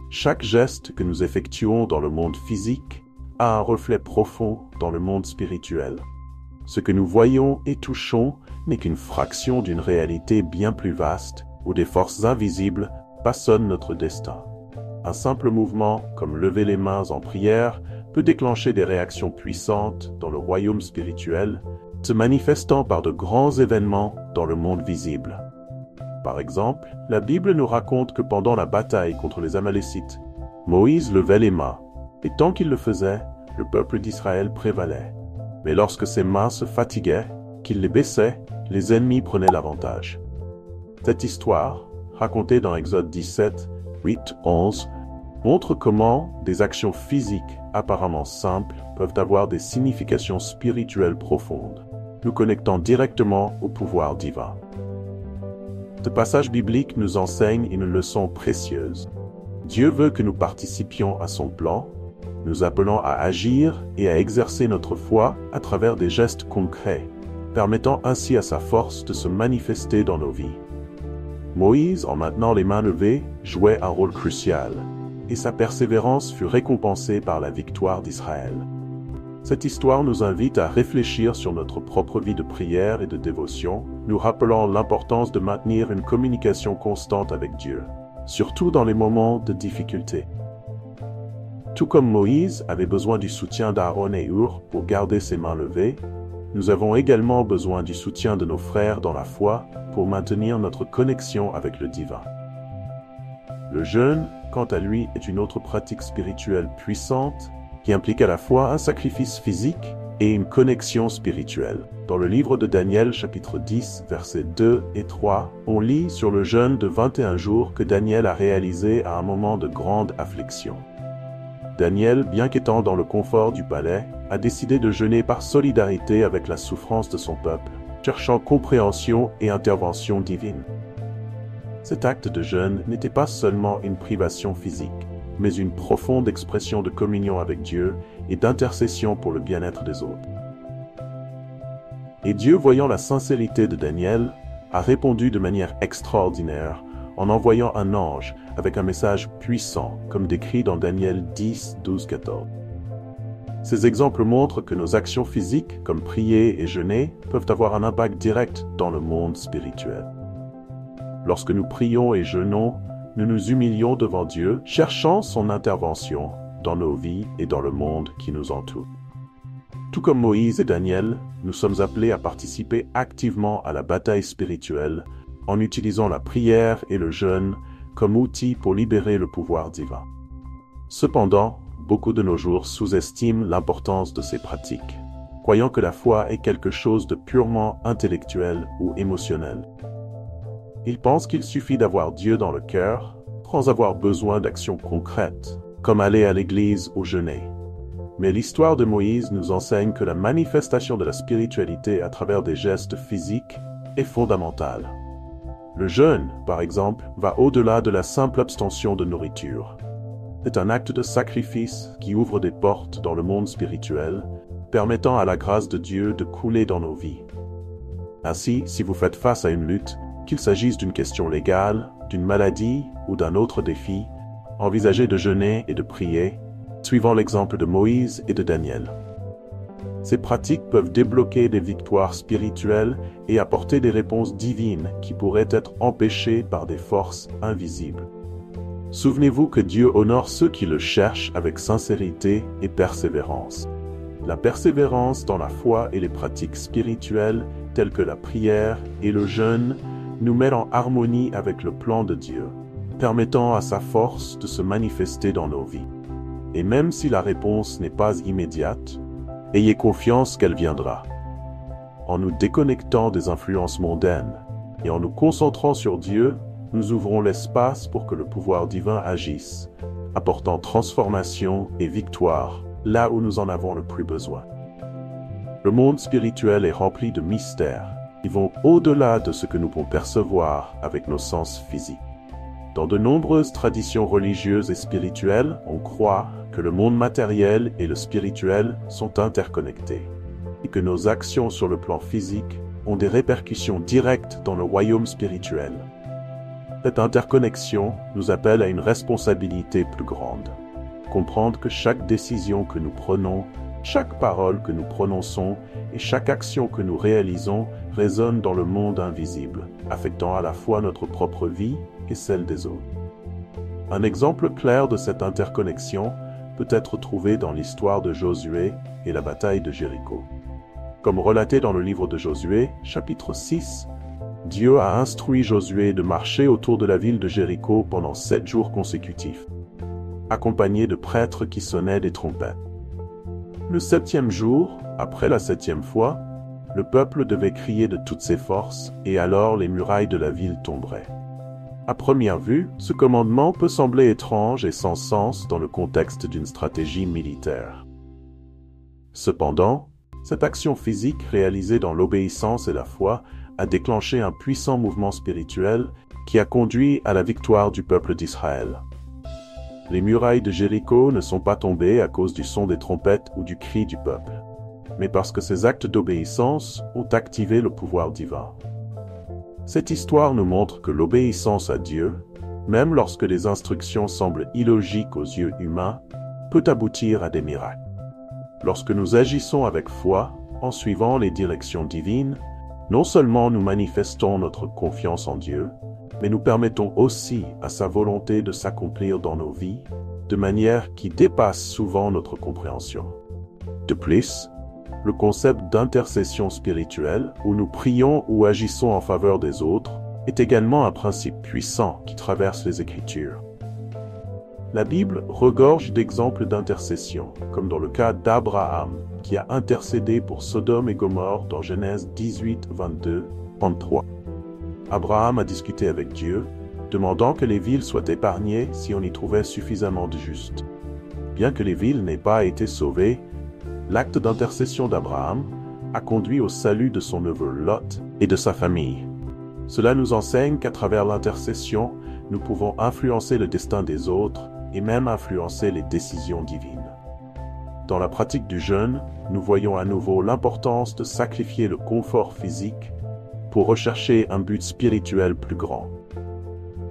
Chaque geste que nous effectuons dans le monde physique a un reflet profond dans le monde spirituel. Ce que nous voyons et touchons n'est qu'une fraction d'une réalité bien plus vaste où des forces invisibles façonnent notre destin. Un simple mouvement, comme lever les mains en prière, peut déclencher des réactions puissantes dans le royaume spirituel, se manifestant par de grands événements dans le monde visible. Par exemple, la Bible nous raconte que pendant la bataille contre les Amalécites, Moïse levait les mains, et tant qu'il le faisait, le peuple d'Israël prévalait. Mais lorsque ses mains se fatiguaient, qu'il les baissait, les ennemis prenaient l'avantage. Cette histoire, racontée dans Exode 17, 8, 11, montre comment des actions physiques apparemment simples peuvent avoir des significations spirituelles profondes, nous connectant directement au pouvoir divin. Ce passage biblique nous enseigne une leçon précieuse. Dieu veut que nous participions à son plan, nous appelant à agir et à exercer notre foi à travers des gestes concrets, permettant ainsi à sa force de se manifester dans nos vies. Moïse, en maintenant les mains levées, jouait un rôle crucial, et sa persévérance fut récompensée par la victoire d'Israël. Cette histoire nous invite à réfléchir sur notre propre vie de prière et de dévotion, nous rappelant l'importance de maintenir une communication constante avec Dieu, surtout dans les moments de difficulté. Tout comme Moïse avait besoin du soutien d'Aaron et Hur pour garder ses mains levées, nous avons également besoin du soutien de nos frères dans la foi pour maintenir notre connexion avec le divin. Le jeûne, quant à lui, est une autre pratique spirituelle puissante qui implique à la fois un sacrifice physique et une connexion spirituelle. Dans le livre de Daniel, chapitre 10, versets 2 et 3, on lit sur le jeûne de 21 jours que Daniel a réalisé à un moment de grande affliction. Daniel, bien qu'étant dans le confort du palais, a décidé de jeûner par solidarité avec la souffrance de son peuple, cherchant compréhension et intervention divine. Cet acte de jeûne n'était pas seulement une privation physique, mais une profonde expression de communion avec Dieu et d'intercession pour le bien-être des autres. Et Dieu, voyant la sincérité de Daniel, a répondu de manière extraordinaire en envoyant un ange avec un message puissant, comme décrit dans Daniel 10, 12, 14. Ces exemples montrent que nos actions physiques, comme prier et jeûner, peuvent avoir un impact direct dans le monde spirituel. Lorsque nous prions et jeûnons, nous nous humilions devant Dieu, cherchant son intervention dans nos vies et dans le monde qui nous entoure. Tout comme Moïse et Daniel, nous sommes appelés à participer activement à la bataille spirituelle en utilisant la prière et le jeûne comme outils pour libérer le pouvoir divin. Cependant, beaucoup de nos jours sous-estiment l'importance de ces pratiques, croyant que la foi est quelque chose de purement intellectuel ou émotionnel. Ils pensent qu'il suffit d'avoir Dieu dans le cœur, sans avoir besoin d'actions concrètes, comme aller à l'église ou jeûner. Mais l'histoire de Moïse nous enseigne que la manifestation de la spiritualité à travers des gestes physiques est fondamentale. Le jeûne, par exemple, va au-delà de la simple abstention de nourriture. C'est un acte de sacrifice qui ouvre des portes dans le monde spirituel, permettant à la grâce de Dieu de couler dans nos vies. Ainsi, si vous faites face à une lutte, qu'il s'agisse d'une question légale, d'une maladie ou d'un autre défi, envisagez de jeûner et de prier, suivant l'exemple de Moïse et de Daniel. Ces pratiques peuvent débloquer des victoires spirituelles et apporter des réponses divines qui pourraient être empêchées par des forces invisibles. Souvenez-vous que Dieu honore ceux qui le cherchent avec sincérité et persévérance. La persévérance dans la foi et les pratiques spirituelles telles que la prière et le jeûne nous met en harmonie avec le plan de Dieu, permettant à sa force de se manifester dans nos vies. Et même si la réponse n'est pas immédiate, ayez confiance qu'elle viendra. En nous déconnectant des influences mondaines et en nous concentrant sur Dieu, nous ouvrons l'espace pour que le pouvoir divin agisse, apportant transformation et victoire là où nous en avons le plus besoin. Le monde spirituel est rempli de mystères qui vont au-delà de ce que nous pouvons percevoir avec nos sens physiques. Dans de nombreuses traditions religieuses et spirituelles, on croit que le monde matériel et le spirituel sont interconnectés et que nos actions sur le plan physique ont des répercussions directes dans le royaume spirituel. Cette interconnexion nous appelle à une responsabilité plus grande. Comprendre que chaque décision que nous prenons, chaque parole que nous prononçons et chaque action que nous réalisons résonne dans le monde invisible, affectant à la fois notre propre vie et celle des autres. Un exemple clair de cette interconnexion peut être trouvé dans l'histoire de Josué et la bataille de Jéricho. Comme relaté dans le livre de Josué, chapitre 6, Dieu a instruit Josué de marcher autour de la ville de Jéricho pendant 7 jours consécutifs, accompagné de prêtres qui sonnaient des trompettes. Le 7e jour, après la 7e fois, le peuple devait crier de toutes ses forces, et alors les murailles de la ville tomberaient. À première vue, ce commandement peut sembler étrange et sans sens dans le contexte d'une stratégie militaire. Cependant, cette action physique réalisée dans l'obéissance et la foi a déclenché un puissant mouvement spirituel qui a conduit à la victoire du peuple d'Israël. Les murailles de Jéricho ne sont pas tombées à cause du son des trompettes ou du cri du peuple, mais parce que ces actes d'obéissance ont activé le pouvoir divin. Cette histoire nous montre que l'obéissance à Dieu, même lorsque les instructions semblent illogiques aux yeux humains, peut aboutir à des miracles. Lorsque nous agissons avec foi, en suivant les directions divines, non seulement nous manifestons notre confiance en Dieu, mais nous permettons aussi à sa volonté de s'accomplir dans nos vies, de manière qui dépasse souvent notre compréhension. De plus, le concept d'intercession spirituelle, où nous prions ou agissons en faveur des autres, est également un principe puissant qui traverse les Écritures. La Bible regorge d'exemples d'intercession, comme dans le cas d'Abraham, qui a intercédé pour Sodome et Gomorrhe dans Genèse 18, 22, 33. Abraham a discuté avec Dieu, demandant que les villes soient épargnées si on y trouvait suffisamment de justes. Bien que les villes n'aient pas été sauvées, l'acte d'intercession d'Abraham a conduit au salut de son neveu Lot et de sa famille. Cela nous enseigne qu'à travers l'intercession, nous pouvons influencer le destin des autres et même influencer les décisions divines. Dans la pratique du jeûne, nous voyons à nouveau l'importance de sacrifier le confort physique pour rechercher un but spirituel plus grand.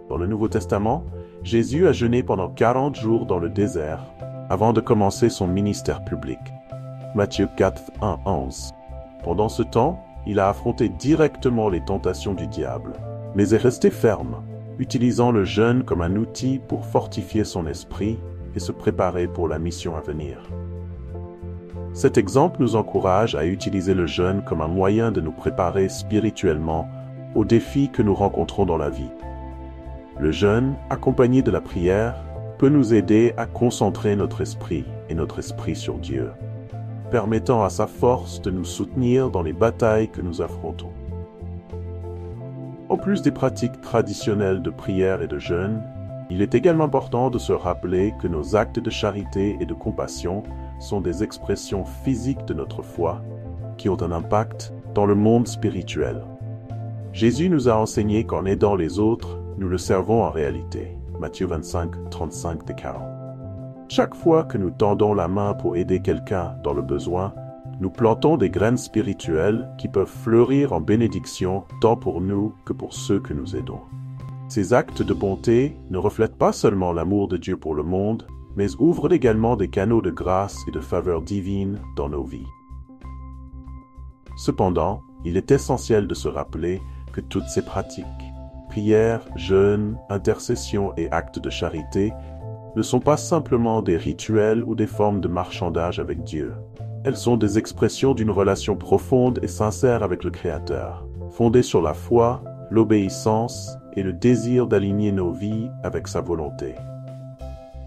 Dans le Nouveau Testament, Jésus a jeûné pendant 40 jours dans le désert avant de commencer son ministère public. Matthieu 4, 1, 11. Pendant ce temps, il a affronté directement les tentations du diable, mais est resté ferme, utilisant le jeûne comme un outil pour fortifier son esprit et se préparer pour la mission à venir. Cet exemple nous encourage à utiliser le jeûne comme un moyen de nous préparer spirituellement aux défis que nous rencontrons dans la vie. Le jeûne, accompagné de la prière, peut nous aider à concentrer notre esprit et notre esprit sur Dieu, permettant à sa force de nous soutenir dans les batailles que nous affrontons. En plus des pratiques traditionnelles de prière et de jeûne, il est également important de se rappeler que nos actes de charité et de compassion sont des expressions physiques de notre foi qui ont un impact dans le monde spirituel. Jésus nous a enseigné qu'en aidant les autres, nous le servons en réalité. Matthieu 25, 35-40. Chaque fois que nous tendons la main pour aider quelqu'un dans le besoin, nous plantons des graines spirituelles qui peuvent fleurir en bénédiction tant pour nous que pour ceux que nous aidons. Ces actes de bonté ne reflètent pas seulement l'amour de Dieu pour le monde, mais ouvrent également des canaux de grâce et de faveur divine dans nos vies. Cependant, il est essentiel de se rappeler que toutes ces pratiques, prières, jeûnes, intercessions et actes de charité, ne sont pas simplement des rituels ou des formes de marchandage avec Dieu. Elles sont des expressions d'une relation profonde et sincère avec le Créateur, fondée sur la foi, l'obéissance et le désir d'aligner nos vies avec sa volonté.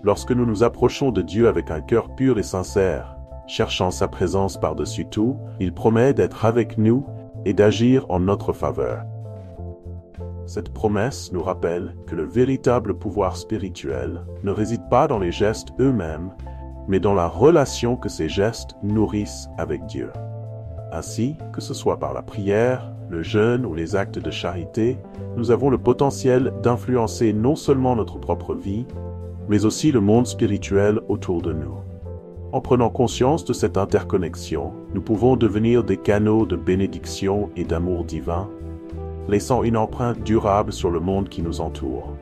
Lorsque nous nous approchons de Dieu avec un cœur pur et sincère, cherchant sa présence par-dessus tout, il promet d'être avec nous et d'agir en notre faveur. Cette promesse nous rappelle que le véritable pouvoir spirituel ne réside pas dans les gestes eux-mêmes, mais dans la relation que ces gestes nourrissent avec Dieu. Ainsi, que ce soit par la prière, le jeûne ou les actes de charité, nous avons le potentiel d'influencer non seulement notre propre vie, mais aussi le monde spirituel autour de nous. En prenant conscience de cette interconnexion, nous pouvons devenir des canaux de bénédiction et d'amour divin, laissant une empreinte durable sur le monde qui nous entoure.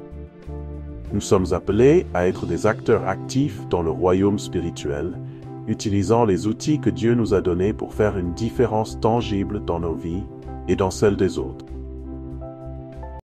Nous sommes appelés à être des acteurs actifs dans le royaume spirituel, utilisant les outils que Dieu nous a donnés pour faire une différence tangible dans nos vies et dans celles des autres.